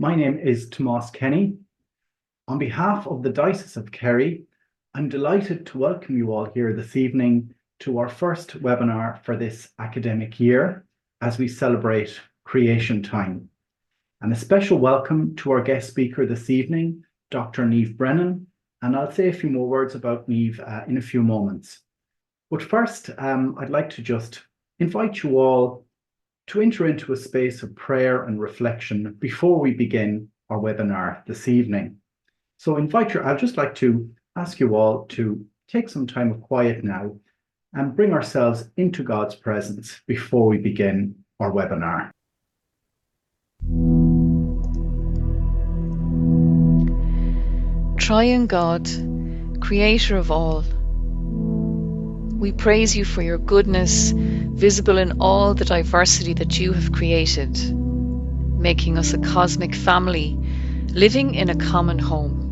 My name is Tomás Kenny. On behalf of the Diocese of Kerry, I'm delighted to welcome you all here this evening to our first webinar for this academic year as we celebrate Creation Time. And a special welcome to our guest speaker this evening, Dr. Niamh Brennan, and I'll say a few more words about Niamh in a few moments. But first, I'd like to just invite you all to enter into a space of prayer and reflection before we begin our webinar this evening. So I'd just like to ask you all to take some time of quiet now and bring ourselves into God's presence before we begin our webinar. Triune God, creator of all, we praise you for your goodness, visible in all the diversity that you have created, making us a cosmic family, living in a common home.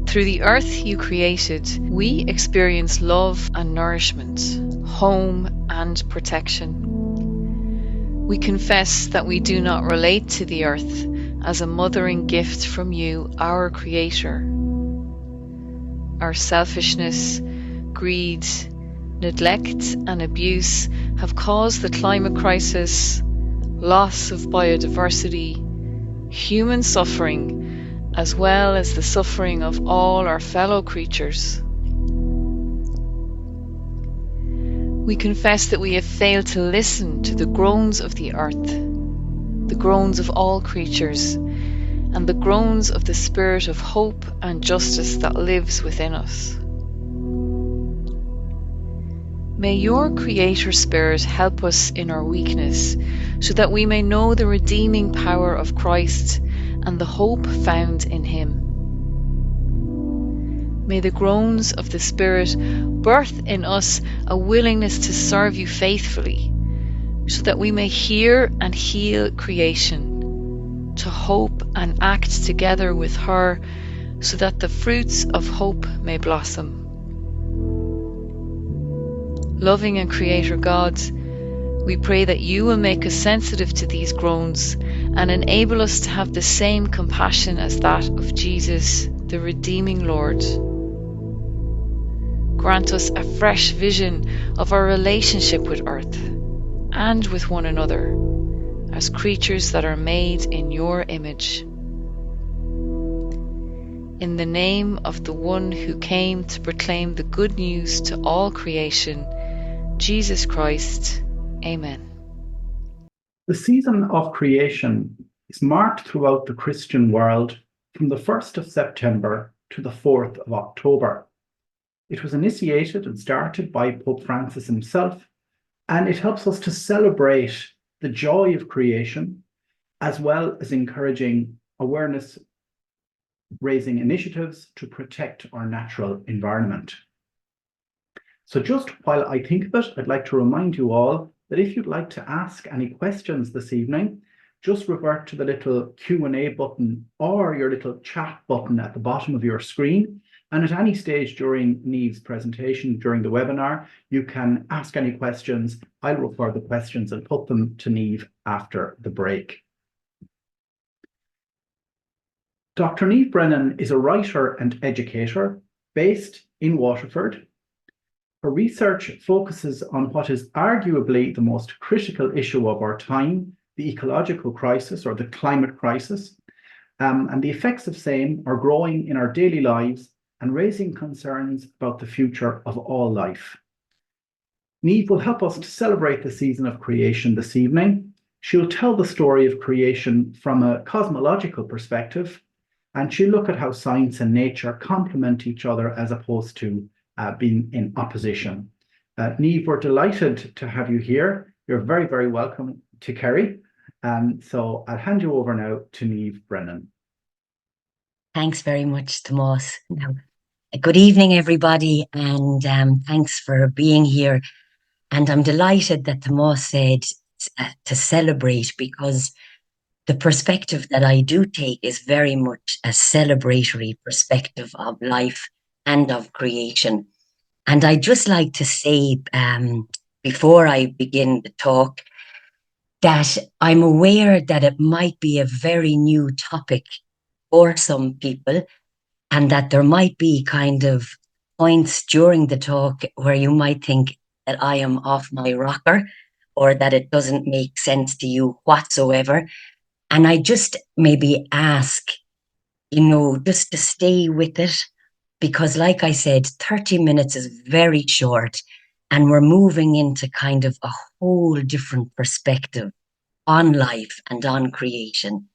Through the earth you created, we experience love and nourishment, home and protection. We confess that we do not relate to the earth as a mothering gift from you, our Creator. Our selfishness, greed, neglect and abuse have caused the climate crisis, loss of biodiversity, human suffering, as well as the suffering of all our fellow creatures. We confess that we have failed to listen to the groans of the earth, the groans of all creatures, and the groans of the spirit of hope and justice that lives within us. May your Creator Spirit help us in our weakness, so that we may know the redeeming power of Christ and the hope found in Him. May the groans of the Spirit birth in us a willingness to serve you faithfully, so that we may hear and heal creation, to hope and act together with her, so that the fruits of hope may blossom. Loving and Creator God, we pray that you will make us sensitive to these groans and enable us to have the same compassion as that of Jesus, the redeeming Lord. Grant us a fresh vision of our relationship with earth and with one another as creatures that are made in your image. In the name of the one who came to proclaim the good news to all creation, Jesus Christ. Amen. The season of creation is marked throughout the Christian world from the 1st of September to the 4th of October. It was initiated and started by Pope Francis himself, and it helps us to celebrate the joy of creation, as well as encouraging awareness-raising initiatives to protect our natural environment. So just while I think of it, I'd like to remind you all that if you'd like to ask any questions this evening, just revert to the little Q&A button or your little chat button at the bottom of your screen. And at any stage during Niamh's presentation, during the webinar, you can ask any questions. I'll record the questions and put them to Niamh after the break. Dr. Niamh Brennan is a writer and educator based in Waterford. Her research focuses on what is arguably the most critical issue of our time, the ecological crisis or the climate crisis, and the effects of same are growing in our daily lives and raising concerns about the future of all life. Niamh will help us to celebrate the season of creation this evening. She'll tell the story of creation from a cosmological perspective, and she'll look at how science and nature complement each other as opposed to being in opposition. Niamh, we're delighted to have you here. You're very, very welcome to Kerry. So I'll hand you over now to Niamh Brennan. Thanks very much, Tomás. Good evening, everybody, and thanks for being here. And I'm delighted that Tomas said to celebrate, because the perspective that I do take is very much a celebratory perspective of life and of creation. And I'd just like to say, before I begin the talk, that I'm aware that it might be a very new topic for some people, and that there might be kind of points during the talk where you might think that I am off my rocker, or that it doesn't make sense to you whatsoever. And I just maybe ask, just to stay with it, because like I said, 30 minutes is very short, and we're moving into kind of a whole different perspective on life and on creation.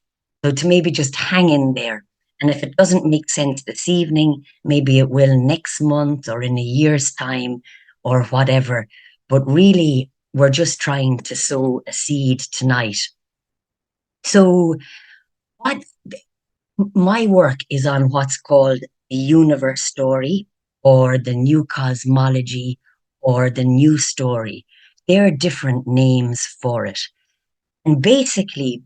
So to maybe just hang in there. And if it doesn't make sense this evening, maybe it will next month or in a year's time or whatever. But really, we're just trying to sow a seed tonight. So what my work is on what's called the universe story, or the new cosmology, or the new story. There are different names for it. And basically,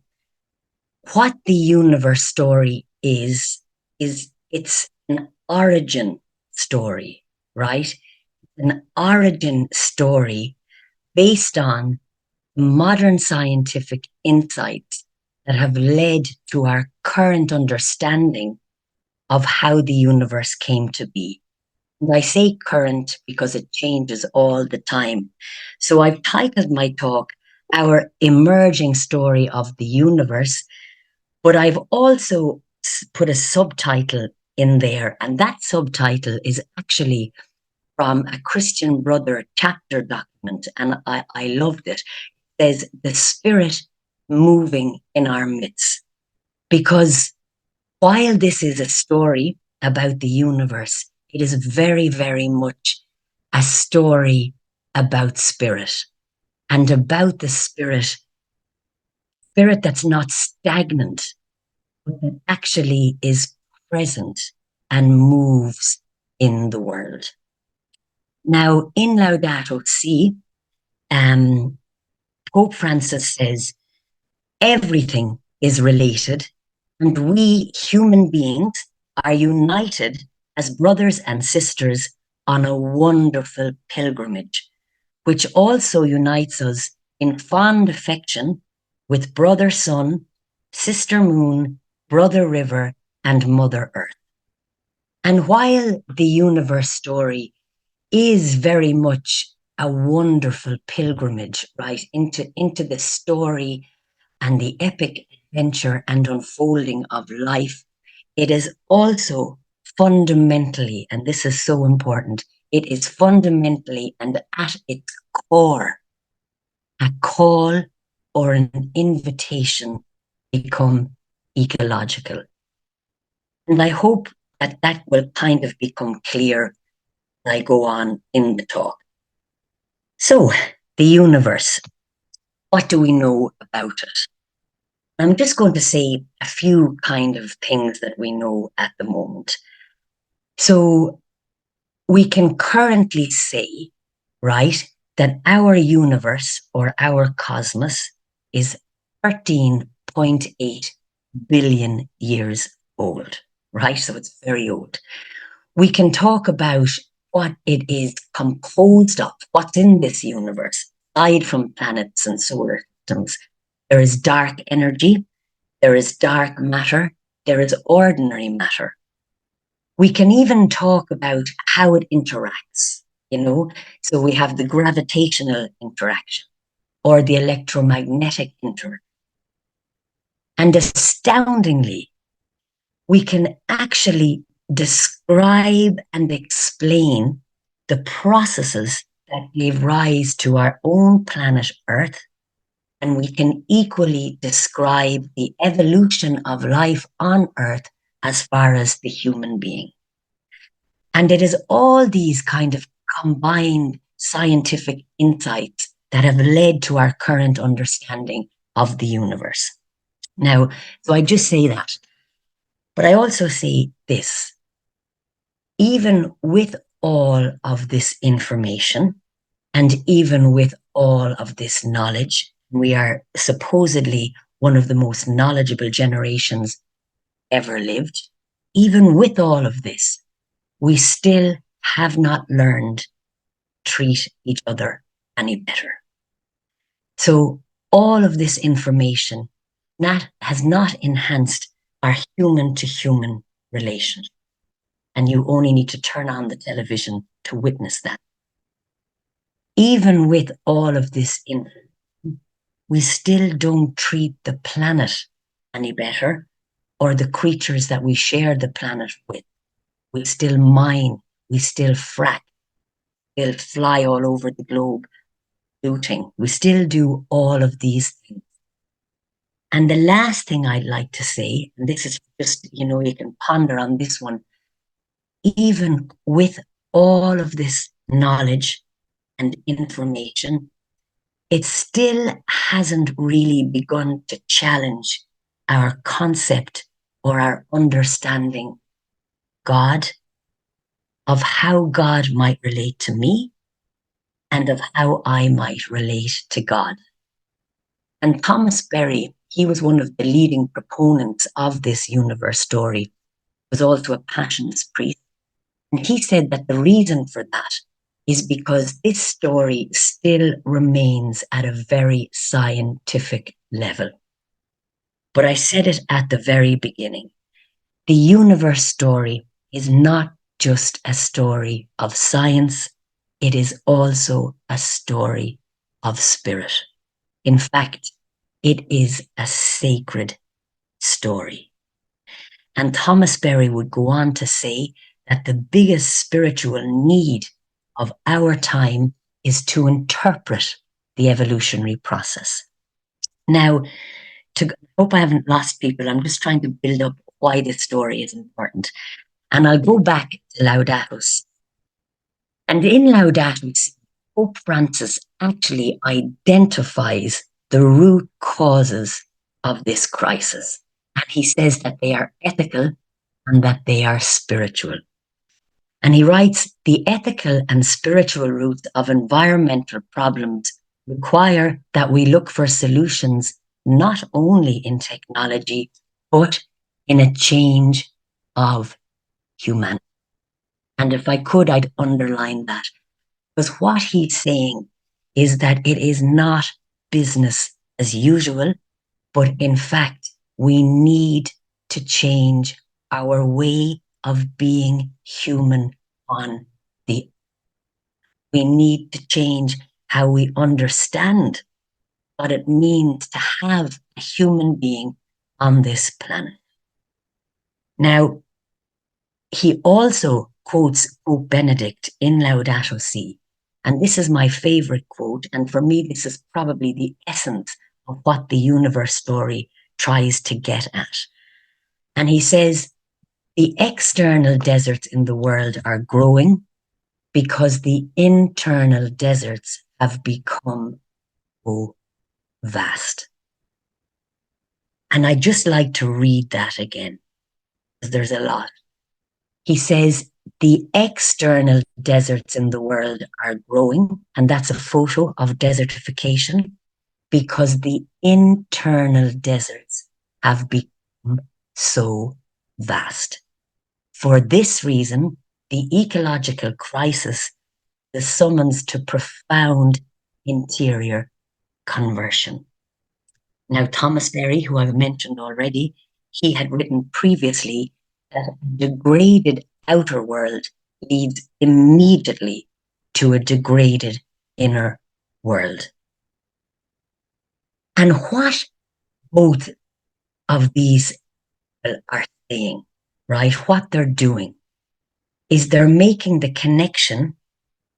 what the universe story is it's an origin story, right? An origin story based on modern scientific insights that have led to our current understanding of how the universe came to be. And I say current because it changes all the time. So I've titled my talk, Our Emerging Story of the Universe, but I've also put a subtitle in there, and that subtitle is actually from a Christian Brother chapter document, and I loved it. It says, "The Spirit moving in our midst." Because while this is a story about the universe, it is very, very much a story about spirit, and about the spirit that's not stagnant, but that actually is present and moves in the world. Now, in Laudato Si, Pope Francis says, everything is related, and we human beings are united as brothers and sisters on a wonderful pilgrimage, which also unites us in fond affection with brother sun, sister moon, brother river, and mother earth. And while the universe story is very much a wonderful pilgrimage, right, into the story and the epic adventure and unfolding of life, it is also fundamentally, and this is so important, it is fundamentally and at its core a call or an invitation to become ecological. And I hope that that will kind of become clear as I go on in the talk. So, the universe, what do we know about it? I'm just going to say a few kind of things that we know at the moment. So, we can currently say, right, that our universe or our cosmos is 13.8 billion years old, right? So it's very old. We can talk about what it is composed of, what's in this universe, aside from planets and solar systems. There is dark energy, there is dark matter, there is ordinary matter. We can even talk about how it interacts, So we have the gravitational interaction or the electromagnetic interaction. And astoundingly, we can actually describe and explain the processes that gave rise to our own planet Earth. And we can equally describe the evolution of life on Earth as far as the human being. And it is all these kind of combined scientific insights that have led to our current understanding of the universe. Now, so I just say that, but I also say this. Even with all of this information, And even with all of this knowledge, we are supposedly one of the most knowledgeable generations ever lived. Even with all of this, we still have not learned to treat each other any better. So all of this information has not enhanced our human to human relationship. And you only need to turn on the television to witness that. Even with all of this information, we still don't treat the planet any better, or the creatures that we share the planet with. We still mine, we still frack, we'll fly all over the globe, looting. We still do all of these things. And the last thing I'd like to say, and this is just, you can ponder on this one, even with all of this knowledge and information, it still hasn't really begun to challenge our concept or our understanding God, of how God might relate to me and of how I might relate to God. And Thomas Berry, he was one of the leading proponents of this universe story, was also a Passionist priest. And he said that the reason for that is because this story still remains at a very scientific level. But I said it at the very beginning. The universe story is not just a story of science, it is also a story of spirit. In fact, it is a sacred story. And Thomas Berry would go on to say that the biggest spiritual need of our time is to interpret the evolutionary process. Now, I hope I haven't lost people. I'm just trying to build up why this story is important. And I'll go back to Laudato Si. And in Laudato Si, Pope Francis actually identifies the root causes of this crisis. And he says that they are ethical and that they are spiritual. And he writes, the ethical and spiritual roots of environmental problems require that we look for solutions not only in technology, but in a change of humanity. And if I could, I'd underline that. Because what he's saying is that it is not business as usual, but in fact, we need to change our way of being human on the earth. We need to change how we understand what it means to have a human being on this planet. Now, he also quotes Pope Benedict in Laudato Si, and this is my favorite quote, and for me, this is probably the essence of what the universe story tries to get at. And he says, the external deserts in the world are growing because the internal deserts have become so vast. And I just like to read that again, because there's a lot. He says, the external deserts in the world are growing, and that's a photo of desertification, because the internal deserts have become so vast. For this reason, the ecological crisis is summons to profound interior conversion. Now, Thomas Berry, who I've mentioned already, he had written previously that a degraded outer world leads immediately to a degraded inner world. And what both of these are saying, right, what they're doing, is they're making the connection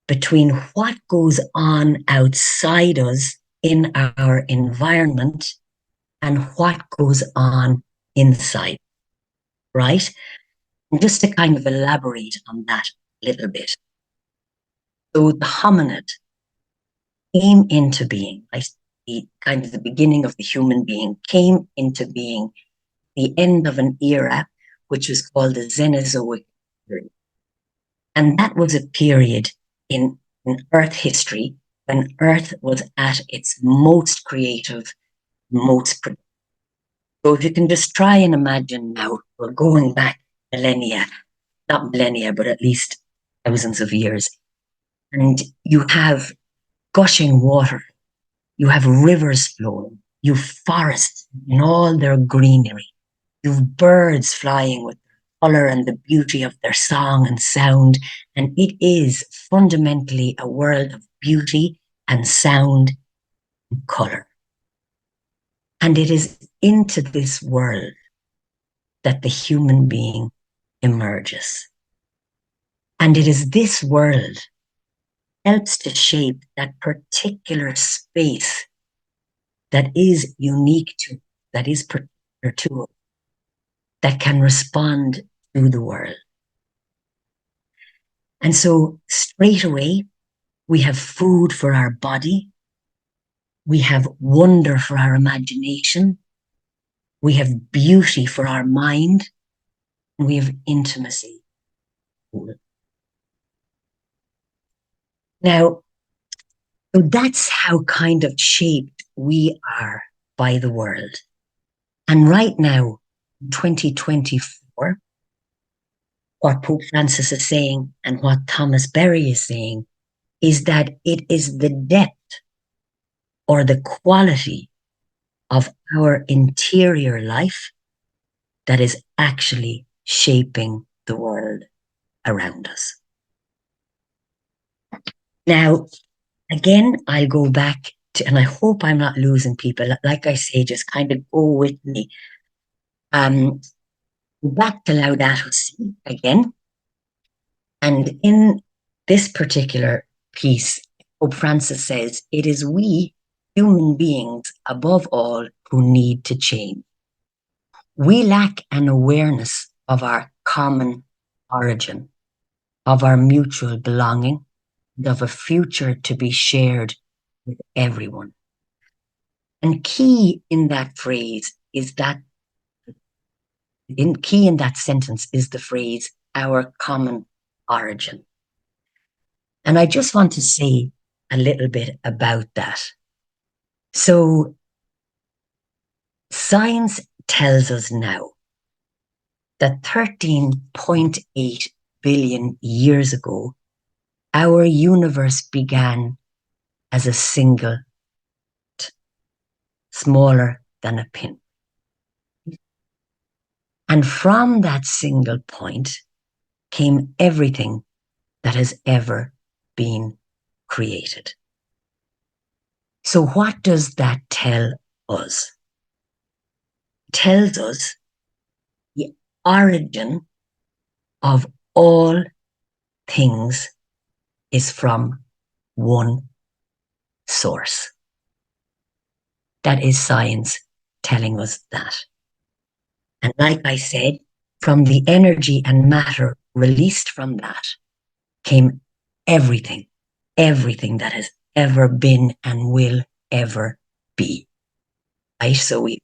between what goes on outside us in our environment and what goes on inside, right? And just to kind of elaborate on that a little bit. So the hominid came into being, right? The beginning of the human being came into being, the end of an era, which was called the Cenozoic period. And that was a period in Earth history when Earth was at its most creative, most productive. So if you can just try and imagine now, we're going back millennia, not millennia, but at least thousands of years. And you have gushing water, you have rivers flowing, you have forests in all their greenery, you have birds flying with the colour and the beauty of their song and sound. And it is fundamentally a world of beauty and sound and colour. And it is into this world that the human being emerges. And it is this world helps to shape that particular space that is unique to, that is particular to, that can respond to the world. And so straight away, we have food for our body. We have wonder for our imagination. We have beauty for our mind. And we have intimacy. Now, so that's how kind of shaped we are by the world. And right now, 2024, what Pope Francis is saying and what Thomas Berry is saying is that it is the depth or the quality of our interior life that is actually shaping the world around us. Now, again, I'll go back to, and I hope I'm not losing people. Like I say, just kind of go with me. Back to Laudato Si again. And in this particular piece, Pope Francis says, it is we, human beings, above all, who need to change. We lack an awareness of our common origin, of our mutual belonging, and of a future to be shared with everyone. And key in that phrase is that, key in that sentence is the phrase, our common origin. And I just want to say a little bit about that. So science tells us now that 13.8 billion years ago, our universe began as a single, smaller than a pin. And from that single point came everything that has ever been created. So what does that tell us? It tells us the origin of all things is from one source. That is science telling us that. And like I said, from the energy and matter released from that came everything that has ever been and will ever be. Right? So we've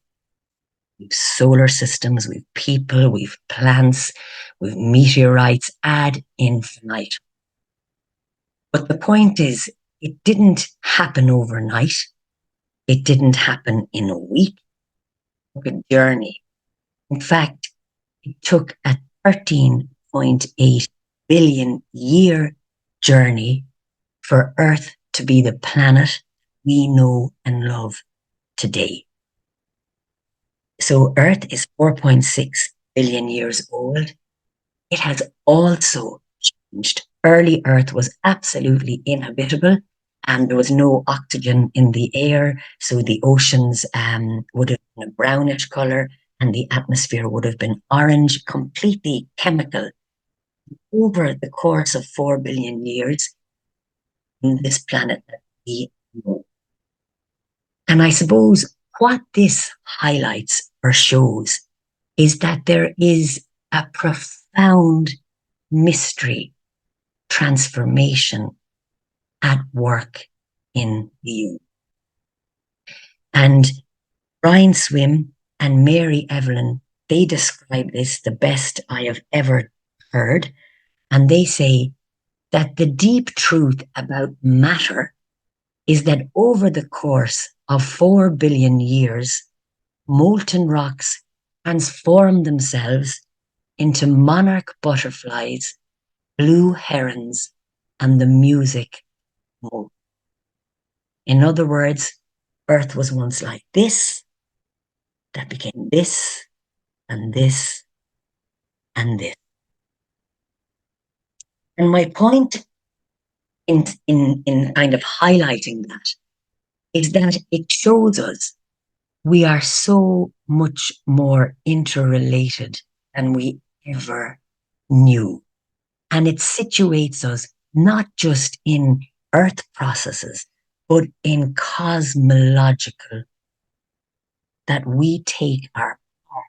solar systems, we've people, we've plants, we've meteorites ad infinitum. But the point is, it didn't happen overnight. It didn't happen in a week. It took a journey. In fact, it took a 13.8 billion year journey for Earth to be the planet we know and love today. So Earth is 4.6 billion years old. It has also changed. Early Earth was absolutely inhabitable and there was no oxygen in the air. So the oceans would have been a brownish color and the atmosphere would have been orange, completely chemical. Over the course of 4 billion years, in this planet that we know. And I suppose what this highlights or shows is that there is a profound mystery, transformation at work in you. And Brian Swim and Mary Evelyn, they describe this the best I have ever heard. And they say that the deep truth about matter is that over the course of 4 billion years, molten rocks transform themselves into monarch butterflies, blue herons, and the music moon. In other words, Earth was once like this, that became this, and this, and this. And my point in kind of highlighting that is that it shows us we are so much more interrelated than we ever knew. And it situates us not just in earth processes, but in cosmological, that we take our part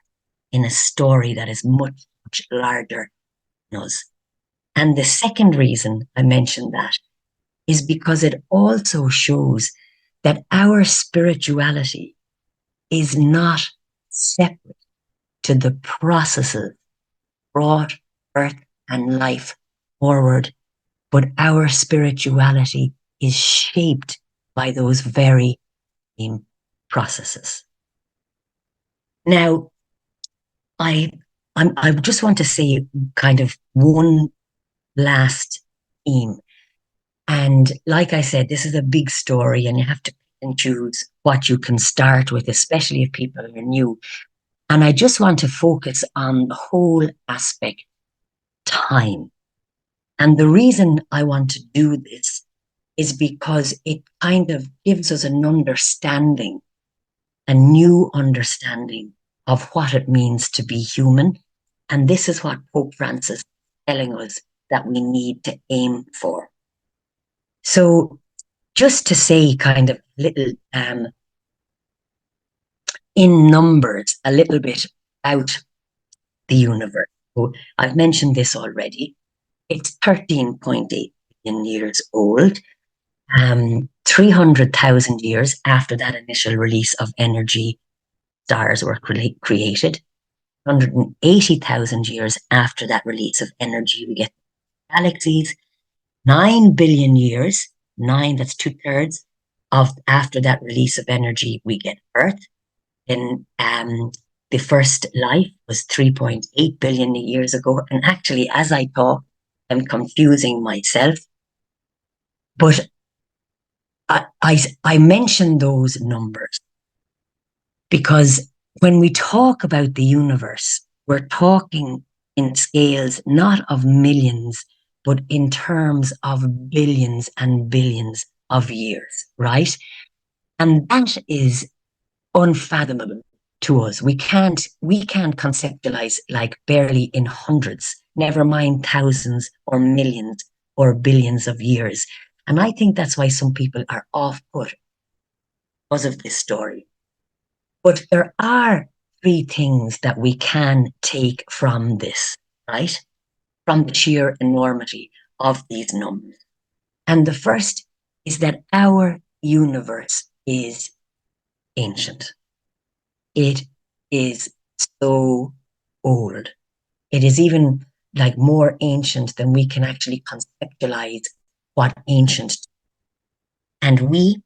in a story that is much, much larger than us. And the second reason I mentioned that is because it also shows that our spirituality is not separate to the processes brought earth and life forward, but our spirituality is shaped by those very same processes. Now, I just want to say kind of one last theme. And like I said, this is a big story and you have to pick and choose what you can start with, especially if people are new. And I just want to focus on the whole aspect, time. And the reason I want to do this is because it kind of gives us an understanding, a new understanding of what it means to be human. And this is what Pope Francis is telling us that we need to aim for. So just to say kind of little, in numbers, a little bit about the universe. So I've mentioned this already. It's 13.8 billion years old. 300,000 years after that initial release of energy, stars were created. 180,000 years after that release of energy, we get galaxies. 9 billion years, that's 2/3 of after that release of energy, we get Earth. Then the first life was 3.8 billion years ago. And actually, as I talk, I'm confusing myself. But I mention those numbers because when we talk about the universe, we're talking in scales not of millions, but in terms of billions and billions of years, right? And that is unfathomable to us. We can't conceptualize like barely in hundreds, never mind thousands or millions or billions of years. And I think that's why some people are off-put because of this story. But there are 3 things that we can take from this, right? From the sheer enormity of these numbers. And the first is that our universe is ancient. It is so old. It is even like more ancient than we can actually conceptualize what ancient. And we,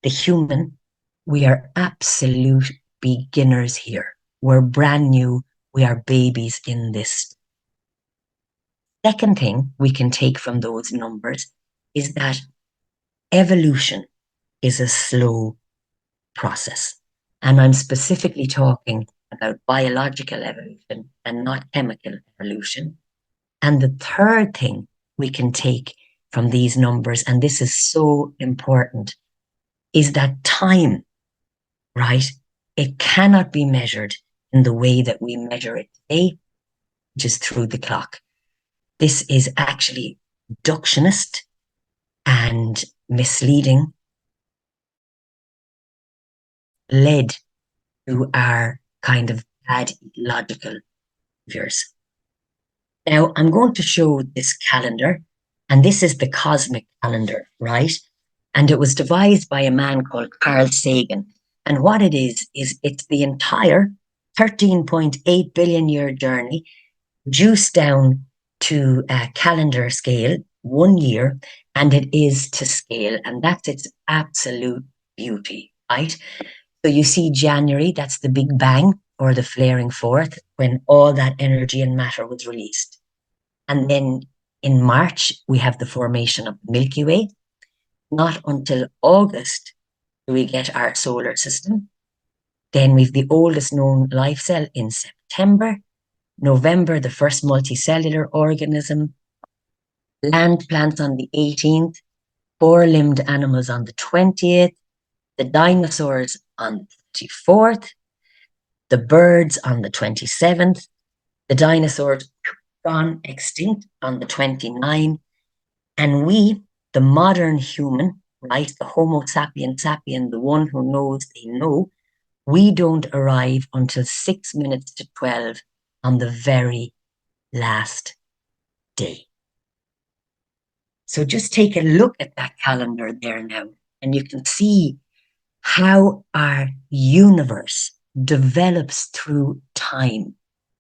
the human, we are absolute beginners here. We're brand new. We are babies in this. Second thing we can take from those numbers is that evolution is a slow process. And I'm specifically talking about biological evolution and not chemical evolution. And the third thing we can take from these numbers, and this is so important, is that time, right? It cannot be measured in the way that we measure it today, which is through the clock. This is actually reductionist and misleading, led to our kind of bad logical behaviors. Now, I'm going to show this calendar, and this is the cosmic calendar, right? And it was devised by a man called Carl Sagan. And what it is it's the entire 13.8 billion year journey reduced down to a calendar scale 1 year, and it is to scale, and that's its absolute beauty, right? So you see January, that's the Big Bang or the flaring forth, when all that energy and matter was released. And then in March, we have the formation of the Milky Way. Not until August do we get our solar system. Then we've the oldest known life cell in September. November, the first multicellular organism. Land plants on the 18th. Four-limbed animals on the 20th. The dinosaurs on the 24th. The birds on the 27th. The dinosaurs gone extinct on the 29th. And we, the modern human, right, the Homo sapien, the one who knows they know, we don't arrive until 6 minutes to 12 on the very last day. So just take a look at that calendar there now, and you can see how our universe develops through time,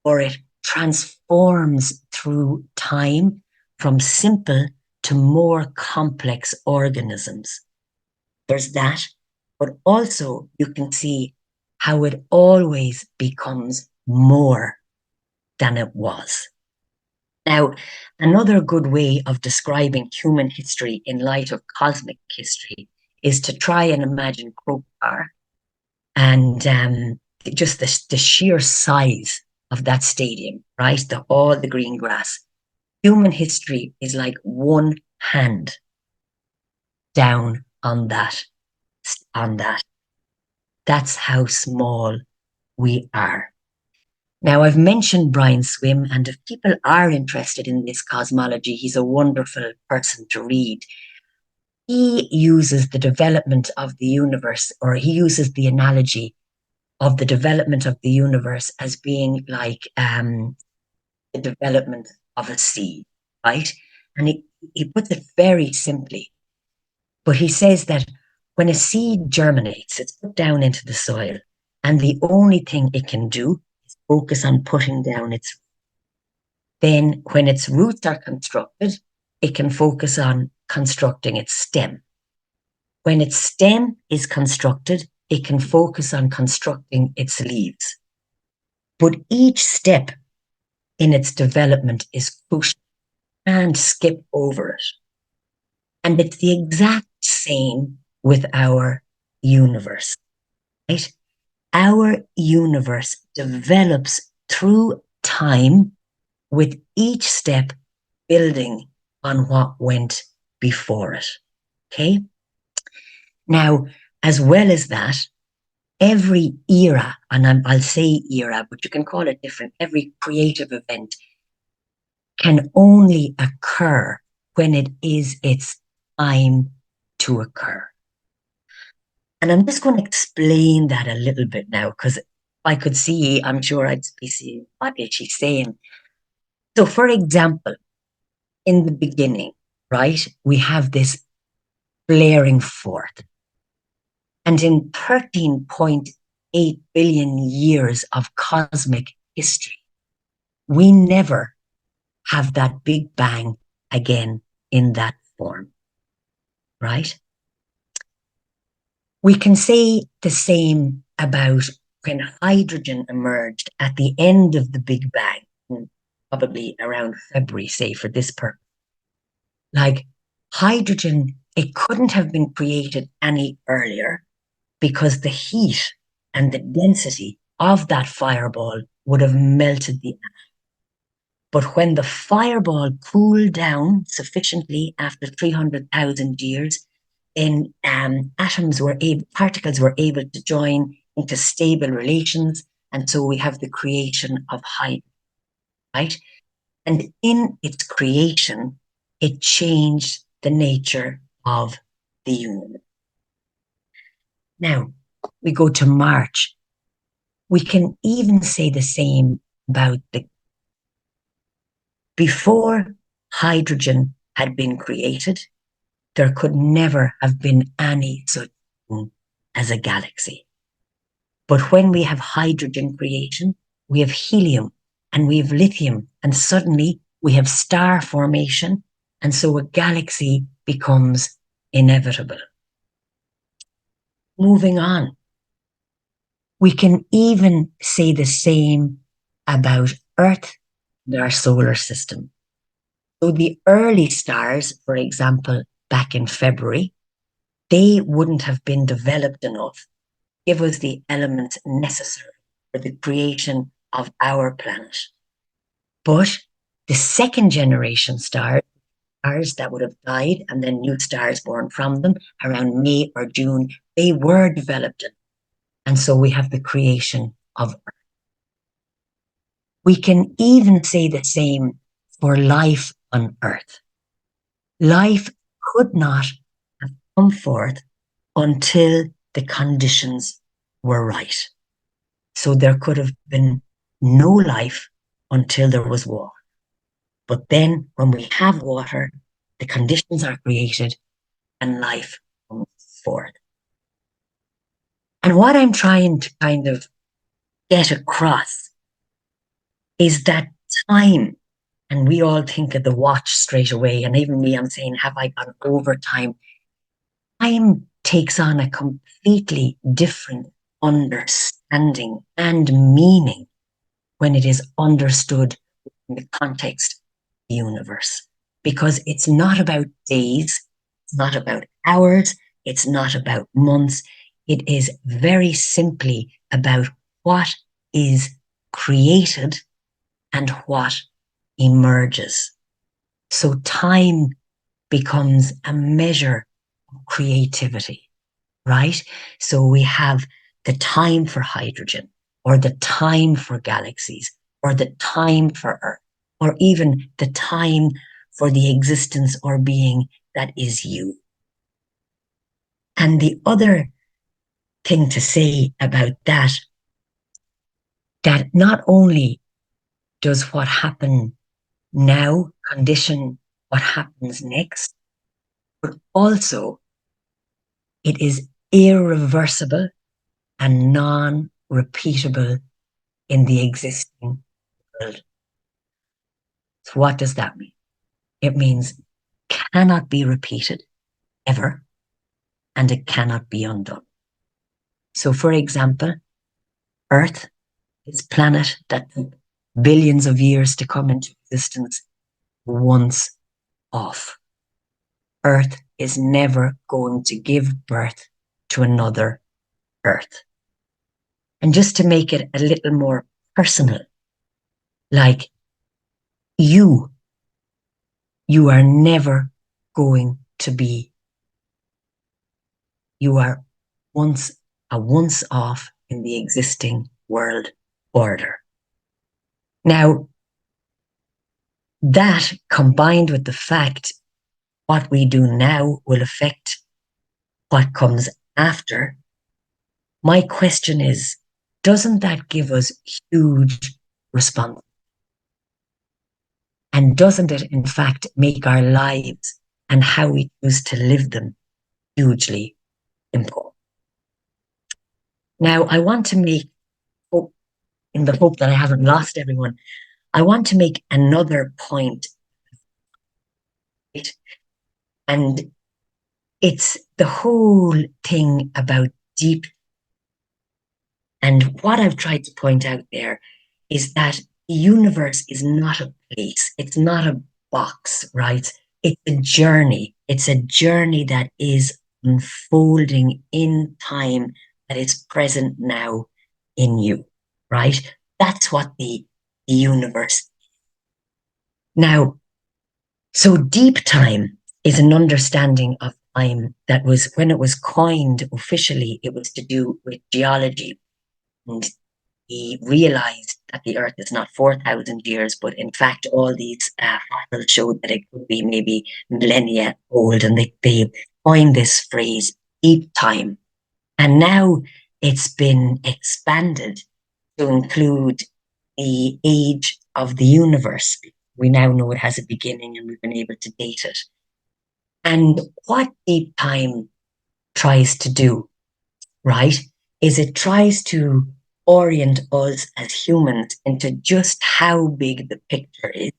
or it transforms through time from simple to more complex organisms. There's that, but also you can see how it always becomes more than it was. Now, another good way of describing human history in light of cosmic history is to try and imagine Krokar and just the sheer size of that stadium, right? All the green grass. Human history is like one hand down on that. That's how small we are. Now, I've mentioned Brian Swim, and if people are interested in this cosmology, he's a wonderful person to read. He uses the development of the universe, or he uses the analogy of the development of the universe as being like the development of a seed, right? And he puts it very simply. But he says that when a seed germinates, it's put down into the soil, and the only thing it can do is focus on putting down its roots. Then when its roots are constructed, it can focus on constructing its stem. When its stem is constructed, it can focus on constructing its leaves. But each step in its development is crucial and skip over it. And it's the exact same with our universe, right? Our universe develops through time, with each step building on what went before it, okay? Now, as well as that, every era, and I'll say era, but you can call it different, every creative event can only occur when it is its time to occur. And I'm just going to explain that a little bit now, because if I could see, I'm sure I'd be seeing, what is she saying? So for example, in the beginning, right, we have this flaring forth. And in 13.8 billion years of cosmic history, we never have that Big Bang again in that form, right? We can say the same about when hydrogen emerged at the end of the Big Bang, probably around February, say, for this purpose. Like hydrogen, it couldn't have been created any earlier because the heat and the density of that fireball would have melted the atom. But when the fireball cooled down sufficiently after 300,000 years, then particles were able to join into stable relations. And so we have the creation of hydrogen, right? And in its creation, it changed the nature of the universe. Now, we go to March. We can even say the same about before hydrogen had been created, there could never have been any such thing as a galaxy. But when we have hydrogen creation, we have helium and we have lithium, and suddenly we have star formation And so a galaxy becomes inevitable. Moving on. We can even say the same about Earth and our solar system. So the early stars, for example, back in February, they wouldn't have been developed enough to give us the elements necessary for the creation of our planet. But the second generation stars that would have died and then new stars born from them around May or June, they were developed. And so we have the creation of Earth. We can even say the same for life on Earth. Life could not have come forth until the conditions were right. So there could have been no life until there was water. But then when we have water, the conditions are created and life comes forth. And what I'm trying to kind of get across is that time, and we all think of the watch straight away, and even me, I'm saying, have I gone over time? Time takes on a completely different understanding and meaning when it is understood in the context of the universe. Because it's not about days, it's not about hours, it's not about months. It is very simply about what is created and what emerges. So time becomes a measure of creativity, right? So we have the time for hydrogen, or the time for galaxies, or the time for Earth, or even the time for the existence or being that is you. And the other thing to say about that not only does what happened now condition what happens next, but also it is irreversible and non-repeatable in the existing world. So what does that mean? It means cannot be repeated ever, and it cannot be undone. So for example, Earth, this planet that took billions of years to come into existence, once off. Earth is never going to give birth to another Earth. And just to make it a little more personal, like you are never going to be, you are once off in the existing world order. Now, that combined with the fact what we do now will affect what comes after, my question is, doesn't that give us huge responsibility? And doesn't it, in fact, make our lives and how we choose to live them hugely important? Now, I want to make, in the hope that I haven't lost everyone, I want to make another point. And it's the whole thing about deep. And what I've tried to point out there is that the universe is not a place. It's not a box, right? It's a journey. It's a journey that is unfolding in time, that is present now in you, right? That's what the universe is. Now, so deep time is an understanding of time that was, when it was coined officially, it was to do with geology. And he realized that the Earth is not 4,000 years, but in fact, all these fossils showed that it could be maybe millennia old. And they coined this phrase, deep time. And now it's been expanded to include the age of the universe. We now know it has a beginning and we've been able to date it. And what deep time tries to do, right, is it tries to orient us as humans into just how big the picture is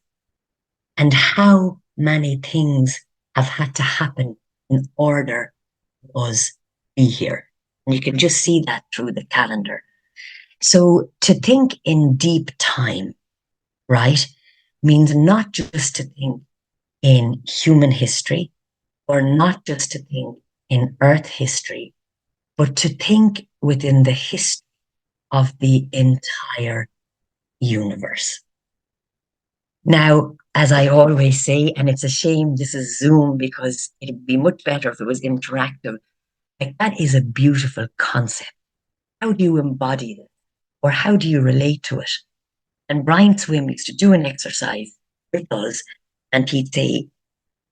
and how many things have had to happen in order for us be here. And you can just see that through the calendar. So to think in deep time, right, means not just to think in human history or not just to think in Earth history, but to think within the history of the entire universe. Now, as I always say, and it's a shame this is Zoom because it'd be much better if it was interactive, like that is a beautiful concept. How do you embody it? Or how do you relate to it? And Brian Swim used to do an exercise with us, and he'd say,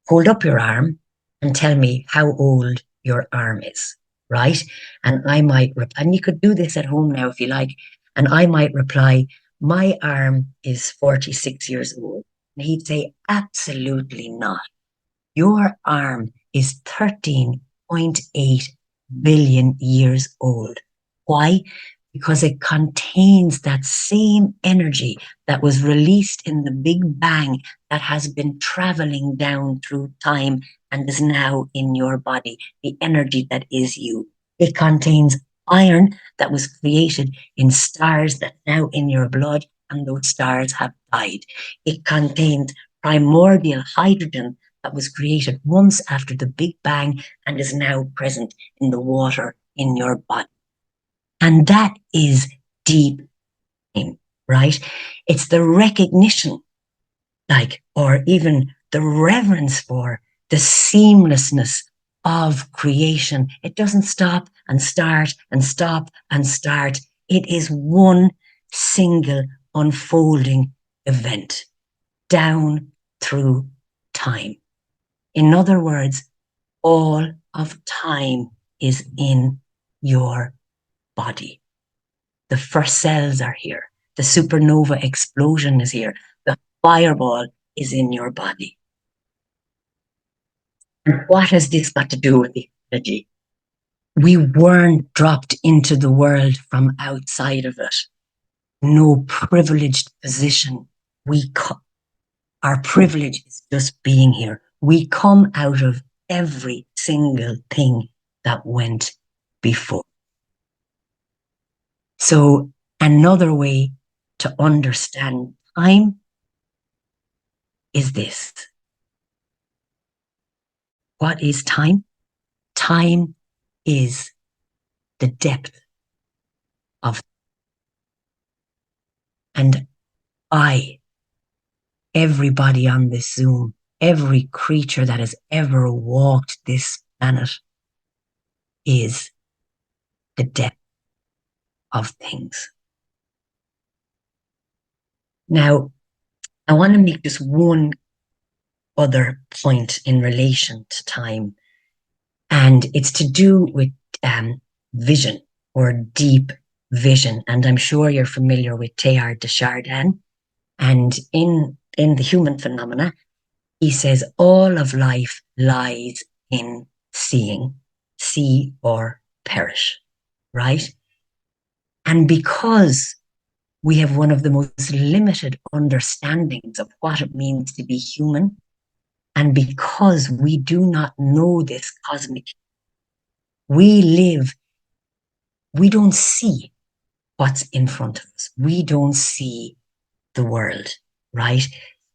hold up your arm and tell me how old your arm is, right? And I might, and you could do this at home now if you like, and I might reply, my arm is 46 years old. And he'd say, absolutely not. Your arm is 13.8 billion years old. Why? Because it contains that same energy that was released in the Big Bang that has been traveling down through time and is now in your body, the energy that is you. It contains iron that was created in stars that are now in your blood, and those stars have died. It contains primordial hydrogen that was created once after the Big Bang and is now present in the water in your body. And that is deep time, right? It's the recognition, like, or even the reverence for the seamlessness of creation. It doesn't stop and start and stop and start. It is one single unfolding event down through time. In other words, all of time is in your body. The first cells are here. The supernova explosion is here. The fireball is in your body. And what has this got to do with the energy? We weren't dropped into the world from outside of it. No privileged position. Our privilege is just being here. We come out of every single thing that went before. So another way to understand time is this. What is time? Time is the depth of, and everybody on this Zoom, every creature that has ever walked this planet is the depth of things. Now, I want to make just one other point in relation to time, and it's to do with vision or deep vision. And I'm sure you're familiar with Teilhard de Chardin. And in the human phenomena, he says all of life lies in seeing, see or perish, right? And because we have one of the most limited understandings of what it means to be human, and because we do not know this cosmic, we don't see what's in front of us. We don't see the world, right?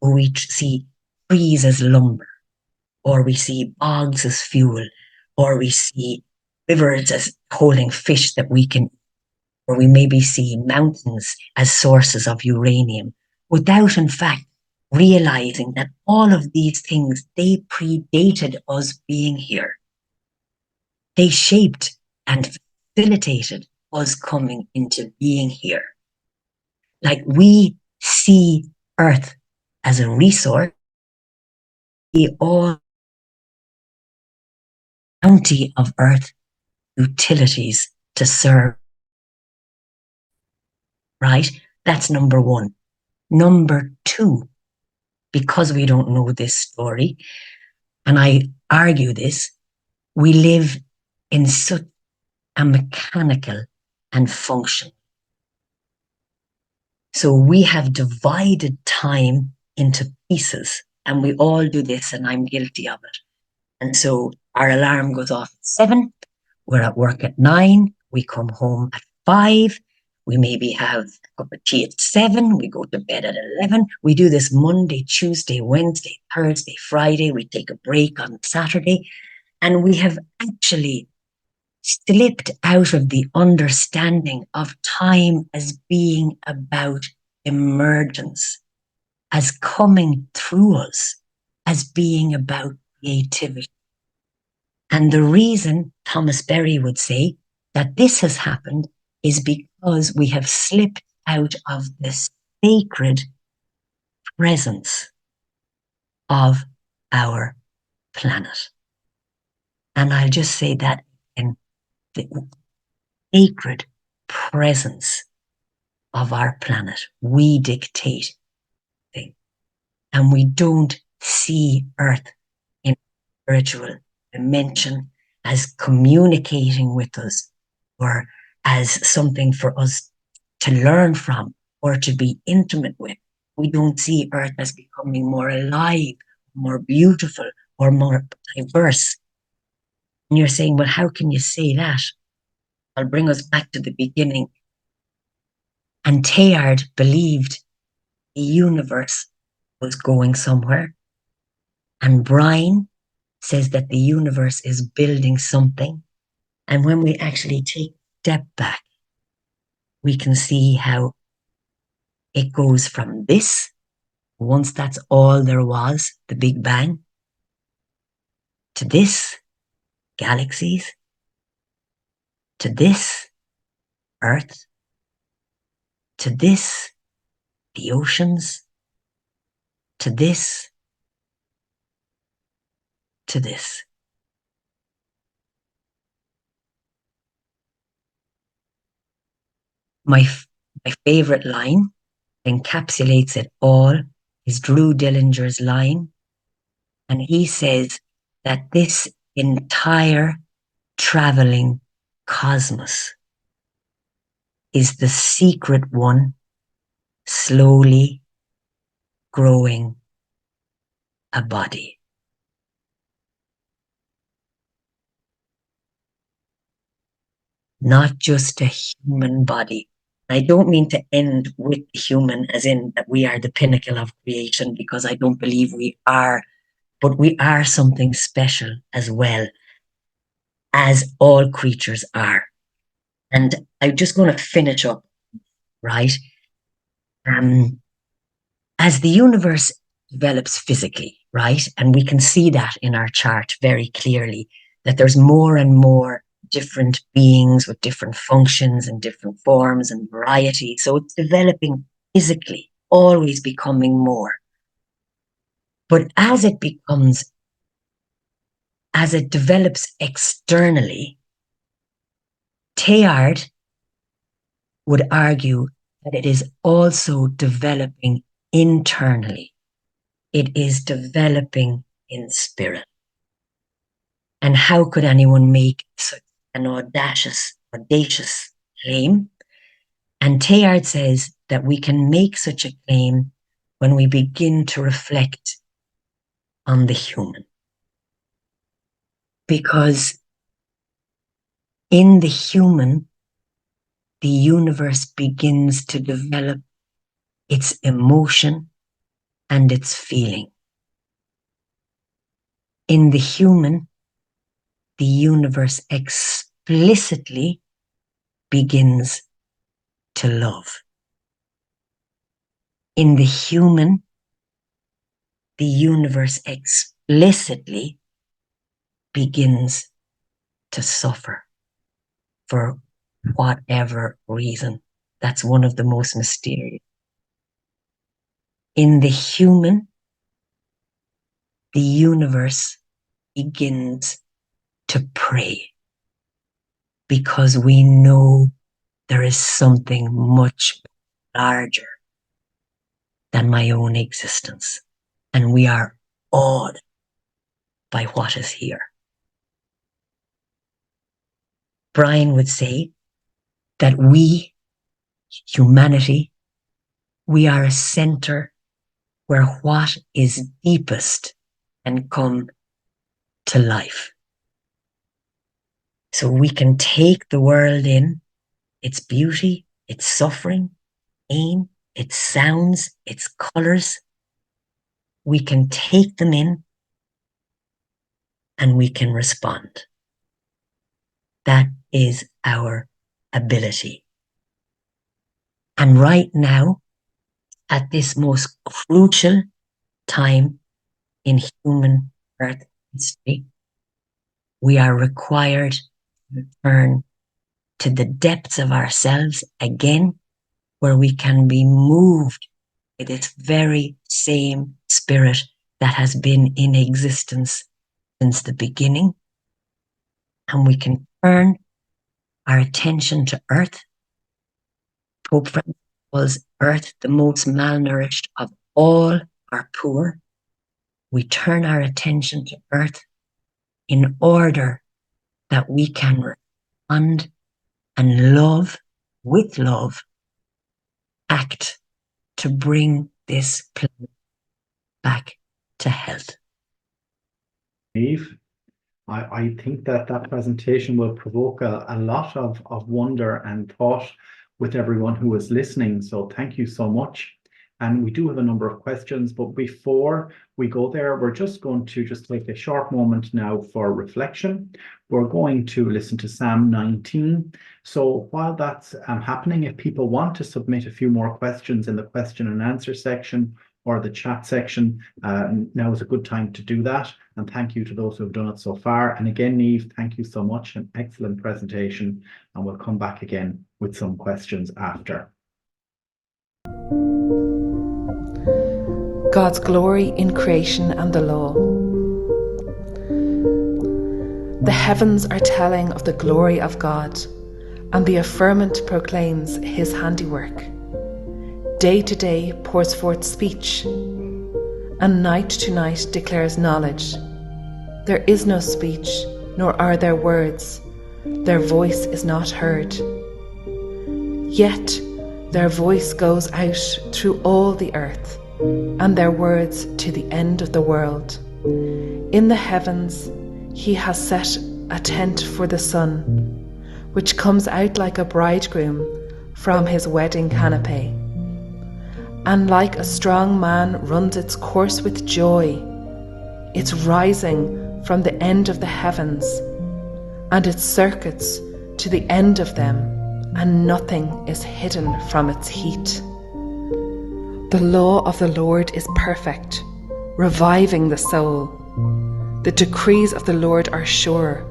We see trees as lumber, or we see bogs as fuel, or we see rivers as holding fish that we can, or we maybe see mountains as sources of uranium, without in fact realizing that all of these things, they predated us being here. They shaped and facilitated us coming into being here. Like we see Earth as a resource, we all bounty of Earth utilities to serve, right? That's number one. Number two, because we don't know this story, and I argue this, we live in such a mechanical and function. So we have divided time into pieces And we all do this, and I'm guilty of it. And so our alarm goes off at 7. We're at work at 9. We come home at 5. We maybe have a cup of tea at 7. We go to bed at 11. We do this Monday, Tuesday, Wednesday, Thursday, Friday. We take a break on Saturday. And we have actually slipped out of the understanding of time as being about emergence, as coming through us, as being about creativity. And the reason Thomas Berry would say that this has happened is because we have slipped out of the sacred presence of our planet. And I'll just say that in the sacred presence of our planet. We dictate things, and we don't see Earth in spiritual dimension as communicating with us or as something for us to learn from or to be intimate with. We don't see Earth as becoming more alive, more beautiful, or more diverse. And you're saying, well, how can you say that? I'll bring us back to the beginning. And Teilhard believed the universe was going somewhere. And Brian says that the universe is building something. And when we actually take a step back, we can see how it goes from this, once that's all there was, the Big Bang, to this, galaxies, to this, Earth, to this, the oceans, to this, to this. My favorite line encapsulates it all is Drew Dillinger's line. And he says that this entire traveling cosmos is the secret one slowly growing a body. Not just a human body. I don't mean to end with human as in that we are the pinnacle of creation, because I don't believe we are, but we are something special as well, as all creatures are. And I'm just going to finish up, right? As the universe develops physically, right? And we can see that in our chart very clearly, that there's more and more different beings with different functions and different forms and variety. So it's developing physically, always becoming more. But as it develops externally, Teilhard would argue that it is also developing internally. It is developing in spirit. And how could anyone make such an audacious claim? And Teilhard says that we can make such a claim when we begin to reflect on the human. Because in the human, the universe begins to develop its emotion and its feeling. In the human, the universe explicitly begins to love. In the human, the universe explicitly begins to suffer for whatever reason. That's one of the most mysterious. In the human, the universe begins to pray, because we know there is something much larger than my own existence, and we are awed by what is here. Brian would say that we, humanity, we are a center where what is deepest can come to life. So we can take the world in, its beauty, its suffering, pain, its sounds, its colours. We can take them in and we can respond. That is our ability. And right now, at this most crucial time in human earth history, we are required to return to the depths of ourselves again, where we can be moved by this very same spirit that has been in existence since the beginning. And we can turn our attention to earth. Pope Francis calls earth the most malnourished of all our poor. We turn our attention to earth in order that we can respond and love, with love, act to bring this planet back to health. Niamh, I think that presentation will provoke a lot of wonder and thought with everyone who is listening. So thank you so much. And we do have a number of questions, but before we go there, we're just going to take a short moment now for reflection. We're going to listen to Psalm 19. So while that's happening, if people want to submit a few more questions in the question and answer section or the chat section, now is a good time to do that. And thank you to those who have done it so far. And again, Niamh, thank you so much. An excellent presentation. And we'll come back again with some questions after. God's glory in creation and the law. The heavens are telling of the glory of God, and the firmament proclaims his handiwork. Day to day pours forth speech, and night to night declares knowledge. There is no speech, nor are there words. Their voice is not heard. Yet their voice goes out through all the earth, and their words to the end of the world. In the heavens he has set a tent for the sun, which comes out like a bridegroom from his wedding canopy. And like a strong man runs its course with joy. It's rising from the end of the heavens, and its circuits to the end of them, and nothing is hidden from its heat. The law of the Lord is perfect, reviving the soul. The decrees of the Lord are sure,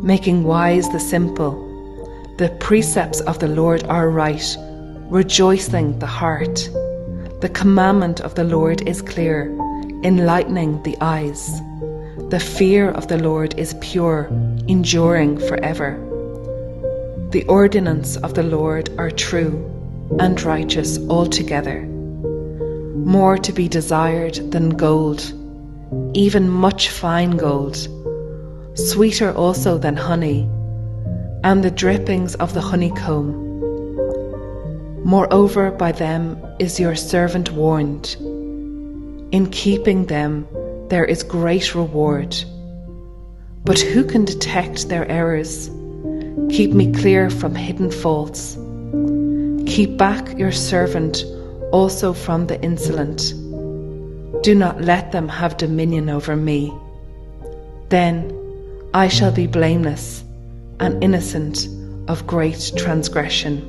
making wise the simple. The precepts of the Lord are right, rejoicing the heart. The commandment of the Lord is clear, enlightening the eyes. The fear of the Lord is pure, enduring forever. The ordinances of the Lord are true and righteous altogether. More to be desired than gold, even much fine gold, sweeter also than honey, and the drippings of the honeycomb. Moreover, by them is your servant warned. In keeping them there is great reward. But who can detect their errors? Keep me clear from hidden faults. Keep back your servant also from the insolent. Do not let them have dominion over me. Then I shall be blameless and innocent of great transgression.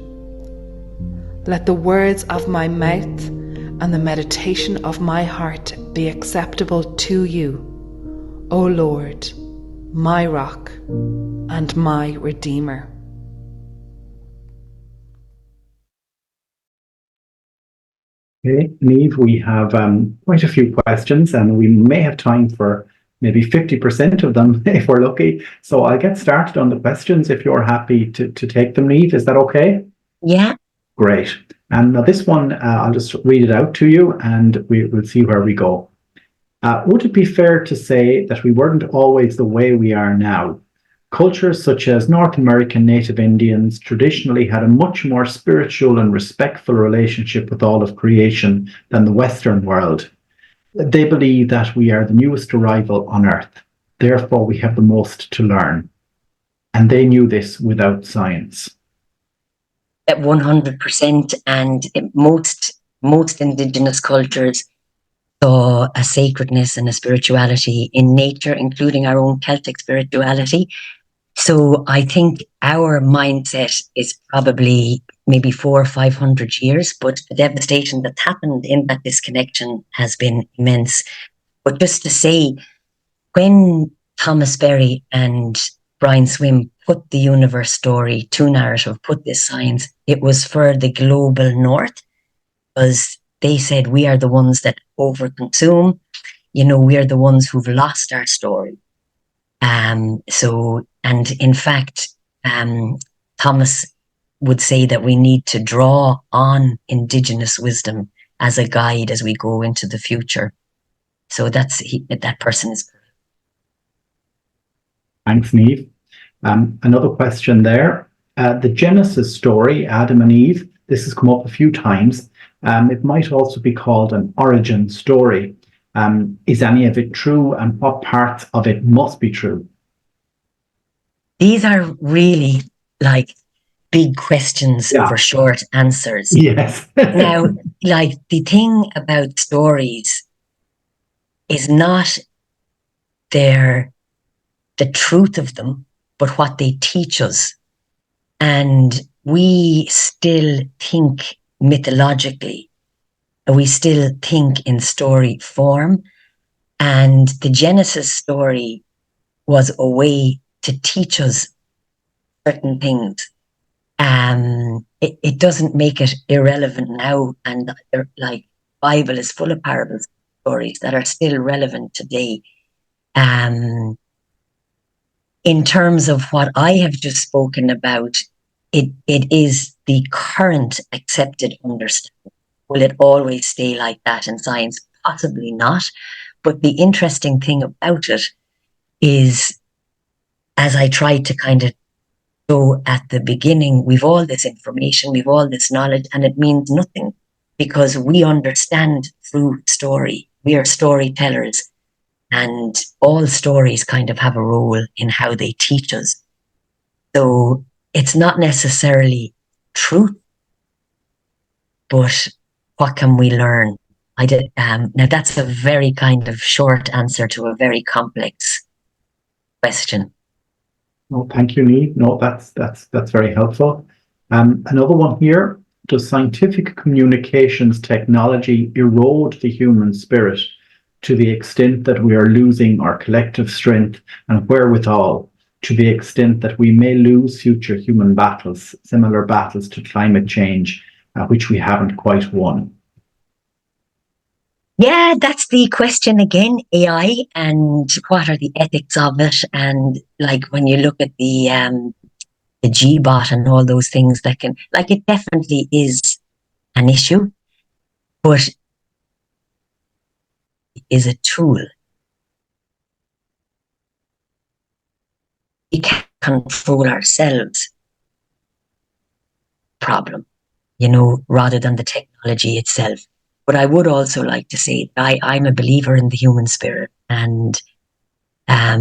Let the words of my mouth and the meditation of my heart be acceptable to you, O Lord, my rock and my Redeemer. Okay, Niamh, we have quite a few questions, and we may have time for maybe 50% of them if we're lucky. So I'll get started on the questions if you're happy to take them, Niamh. Is that okay? Yeah. Great. And now this one, I'll just read it out to you and we'll see where we go. Would it be fair to say that we weren't always the way we are now? Cultures such as North American native Indians traditionally had a much more spiritual and respectful relationship with all of creation than the Western world. They believe that we are the newest arrival on Earth. Therefore, we have the most to learn. And they knew this without science. At 100%, and most indigenous cultures saw a sacredness and a spirituality in nature, including our own Celtic spirituality. So I think our mindset is probably maybe 400 or 500 years, but the devastation that's happened in that disconnection has been immense. But just to say, when Thomas Berry and Brian Swim put the universe story to narrative, put this science, it was for the global north, because they said we are the ones that overconsume, we are the ones who've lost our story. And in fact, Thomas would say that we need to draw on indigenous wisdom as a guide as we go into the future. So that person is. Thanks, Niamh. Another question there. The Genesis story, Adam and Eve, this has come up a few times. It might also be called an origin story. Is any of it true, and what parts of it must be true? These are really like big questions for short answers. Yes. Now, like the thing about stories is not the truth of them, but what they teach us. And we still think mythologically. We still think in story form. And the Genesis story was a way to teach us certain things. It doesn't make it irrelevant now. And like Bible is full of parable stories that are still relevant today. In terms of what I have just spoken about, it is the current accepted understanding. Will it always stay like that in science? Possibly not. But the interesting thing about it is, as I tried to kind of show at the beginning, we've all this information, we've all this knowledge, and it means nothing because we understand through story. We are storytellers, and all stories kind of have a role in how they teach us. So it's not necessarily truth, but what can we learn? Now that's a very kind of short answer to a very complex question. No, thank you, Niamh. No, that's very helpful. Another one here. Does scientific communications technology erode the human spirit to the extent that we are losing our collective strength and wherewithal, to the extent that we may lose future human battles, similar battles to climate change, which we haven't quite won? Yeah, that's the question again, AI, and what are the ethics of it? And like when you look at the G-bot and all those things that can, like, it definitely is an issue, but is a tool. We can't control ourselves. Problem, rather than the technology itself. But I would also like to say I'm a believer in the human spirit, and I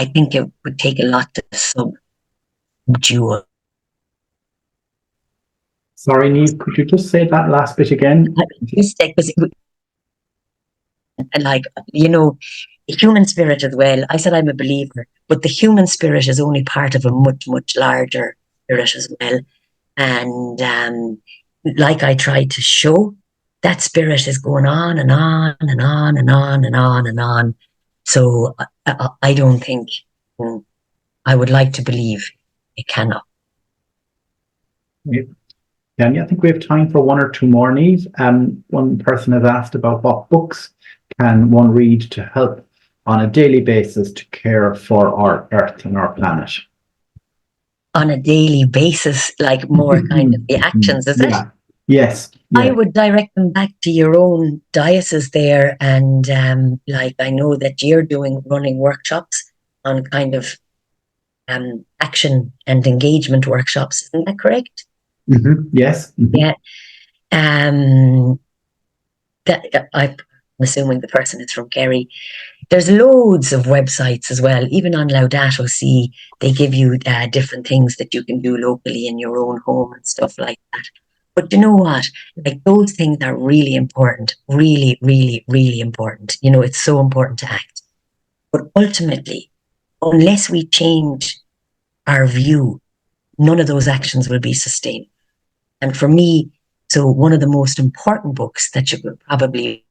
think it would take a lot to subdue. Sorry, Niamh, could you just say that last bit again? The human spirit as well. I said I'm a believer, but the human spirit is only part of a much, much larger spirit as well. And like I tried to show, that spirit is going on and on and on and on and on and on. So I don't think, I would like to believe it cannot. Yeah, I think we have time for one or two more, Niamh. One person has asked about what books can one read to help on a daily basis to care for our Earth and our planet. On a daily basis, like more kind of the actions, is it? Yes. Yeah. I would direct them back to your own diocese there, and like I know that you're running workshops, on kind of action and engagement workshops. Isn't that correct? Yes. Yeah. That I'm assuming the person is from Kerry. There's loads of websites as well. Even on Laudato Si, they give you different things that you can do locally in your own home and stuff like that. But you know what? Like, those things are really important. Really, really, really important. You know, it's so important to act. But ultimately, unless we change our view, none of those actions will be sustained. And for me, so one of the most important books that you could probably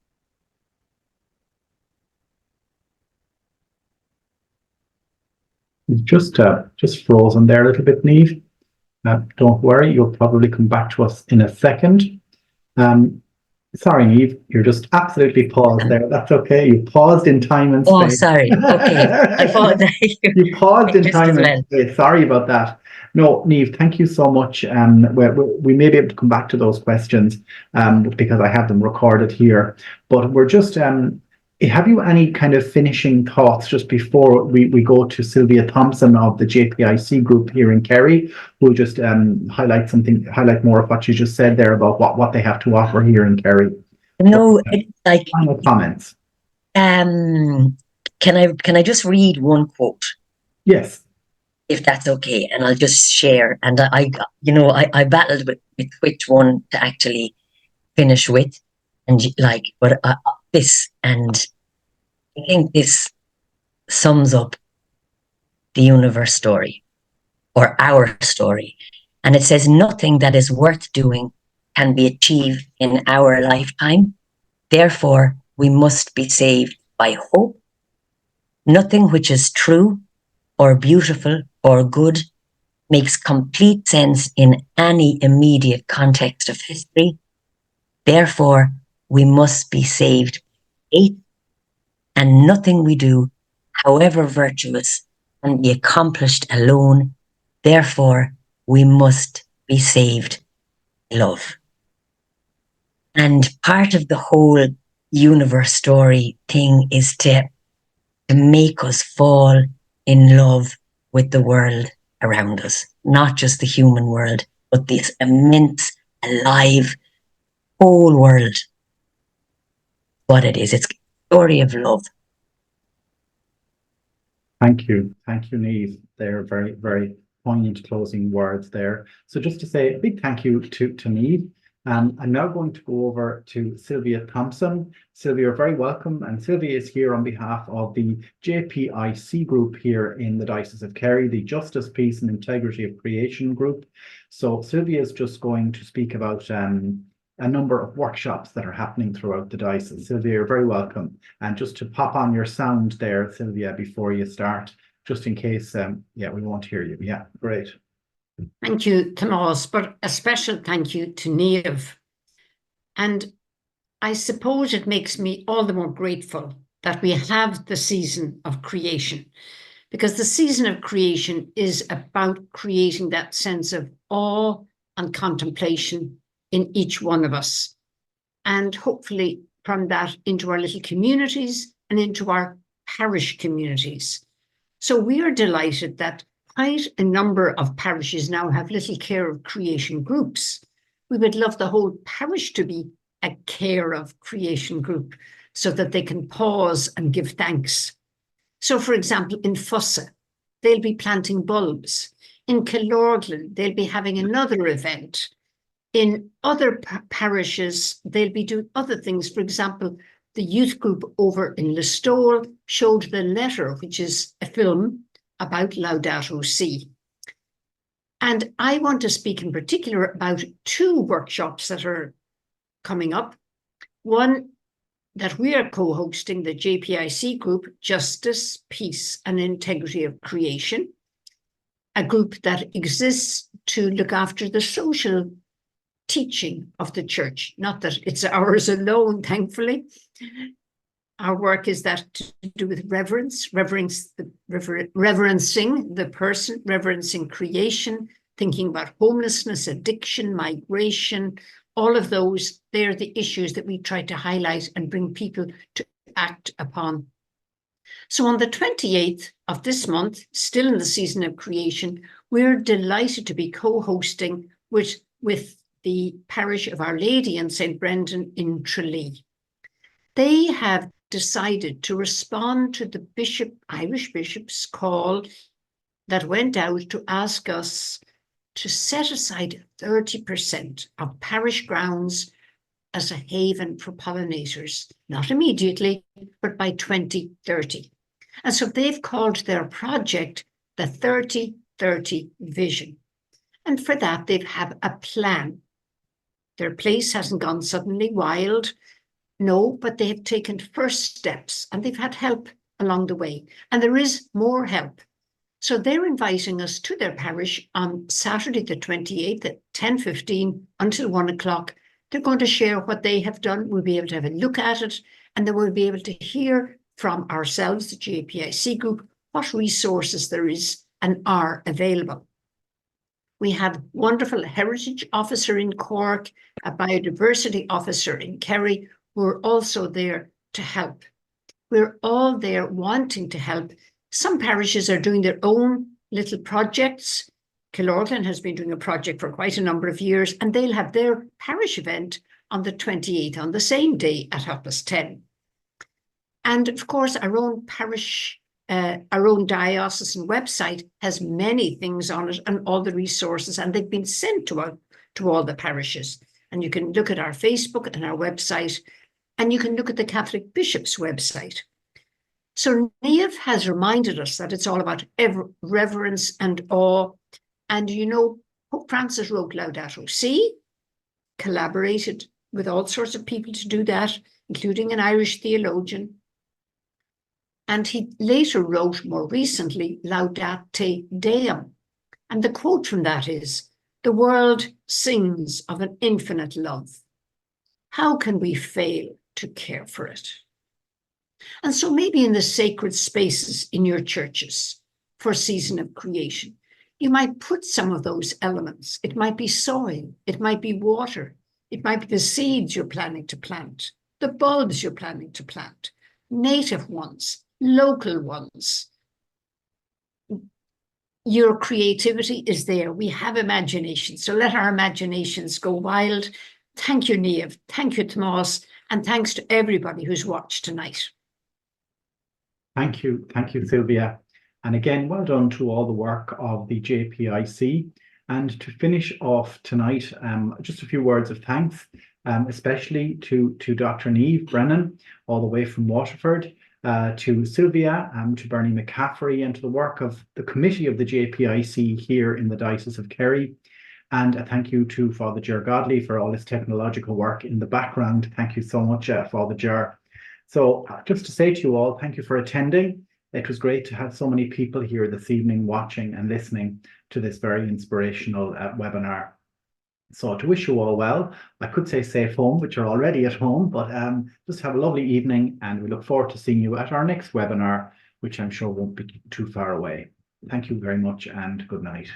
It's just frozen there a little bit, Niamh. Don't worry, you'll probably come back to us in a second. Sorry, Niamh, you're just absolutely paused there. That's okay. You paused in time and Oh, space. sorry. Okay. I thought that You paused in just time as and well. space. Sorry about that. No, Niamh, thank you so much. We may be able to come back to those questions because I have them recorded here. But we're just have you any kind of finishing thoughts just before we go to Sylvia Thompson of the JPIC group here in Kerry, who just highlight more of what you just said there about what they have to offer here in Kerry? No, it's like, Final comments. can I just read one quote, Yes. if that's okay? And I'll just share. And I battled with which one to actually finish with, and but this, and I think this sums up the universe story, or our story. And it says, nothing that is worth doing can be achieved in our lifetime. Therefore, we must be saved by hope. Nothing which is true or beautiful or good makes complete sense in any immediate context of history. Therefore, we must be saved by faith, and nothing we do, however virtuous, can be accomplished alone. Therefore, we must be saved by love. And part of the whole universe story thing is to make us fall in love with the world around us, not just the human world, but this immense, alive, whole world. What it is, it's a story of love. Thank you, Niamh. They're very, very poignant closing words there. So just to say a big thank you to Niamh. I'm now going to go over to Sylvia Thompson. Sylvia, you're very welcome. And Sylvia is here on behalf of the JPIC group here in the Diocese of Kerry, the Justice, Peace and Integrity of Creation group. So Sylvia is just going to speak about a number of workshops that are happening throughout the diocese. Sylvia, you're very welcome. And just to pop on your sound there, Sylvia, before you start, just in case, we won't hear you. Yeah, great. Thank you, Tomas, but a special thank you to Niamh. And I suppose it makes me all the more grateful that we have the season of creation, because the season of creation is about creating that sense of awe and contemplation in each one of us. And hopefully from that into our little communities and into our parish communities. So we are delighted that quite a number of parishes now have little care of creation groups. We would love the whole parish to be a care of creation group so that they can pause and give thanks. So, for example, in Fossa, they'll be planting bulbs. In Killorglin, they'll be having another event. In other parishes, they'll be doing other things. For example, the youth group over in Listowel showed The Letter, which is a film about Laudato Si. And I want to speak in particular about two workshops that are coming up. One that we are co-hosting, the JPIC group, Justice, Peace and Integrity of Creation, a group that exists to look after the social teaching of the church, not that it's ours alone, thankfully. Our work is that to do with reverencing the person, reverencing creation, thinking about homelessness, addiction, migration, all of those. They're the issues that we try to highlight and bring people to act upon. So on the 28th of this month, still in the season of creation, we're delighted to be co-hosting with the parish of Our Lady and St. Brendan in Tralee. They have decided to respond to the Irish bishop's call that went out to ask us to set aside 30% of parish grounds as a haven for pollinators, not immediately, but by 2030. And so they've called their project the 30-30 Vision. And for that, they have a plan. Their place hasn't gone suddenly wild, no, but they have taken first steps and they've had help along the way. And there is more help. So they're inviting us to their parish on Saturday the 28th at 10:15 until 1 o'clock. They're going to share what they have done. We'll be able to have a look at it, and then we'll be able to hear from ourselves, the JPIC group, what resources there is and are available. We have wonderful heritage officer in Cork, a biodiversity officer in Kerry, who are also there to help. We're all there wanting to help. Some parishes are doing their own little projects. Killorglin has been doing a project for quite a number of years, and they'll have their parish event on the 28th, on the same day at 10:30. And of course, our own parish, our own diocesan website has many things on it and all the resources, and they've been sent to all the parishes. And you can look at our Facebook and our website, and you can look at the Catholic Bishop's website. So Niamh has reminded us that it's all about reverence and awe. And you know, Pope Francis wrote Laudato Si, collaborated with all sorts of people to do that, including an Irish theologian. And he later wrote, more recently, Laudate Deum. And the quote from that is, "The world sings of an infinite love. How can we fail to care for it?" And so maybe in the sacred spaces in your churches for a season of creation, you might put some of those elements. It might be soil, it might be water, it might be the seeds you're planning to plant, the bulbs you're planning to plant, native ones, local ones. Your creativity is there. We have imagination, so let our imaginations go wild. Thank you, Niamh. Thank you, Tomás. And thanks to everybody who's watched tonight. Thank you, Sylvia. And again, well done to all the work of the JPIC. And to finish off tonight, just a few words of thanks, especially to Dr. Niamh Brennan, all the way from Waterford, to Sylvia, to Bernie McCaffrey, and to the work of the committee of the JPIC here in the Diocese of Kerry. And a thank you to Father Ger Godley for all his technological work in the background. Thank you so much, Father Ger. So just to say to you all, thank you for attending. It was great to have so many people here this evening watching and listening to this very inspirational webinar. So to wish you all well, I could say safe home, but you're already at home, but just have a lovely evening, and we look forward to seeing you at our next webinar, which I'm sure won't be too far away. Thank you very much and good night.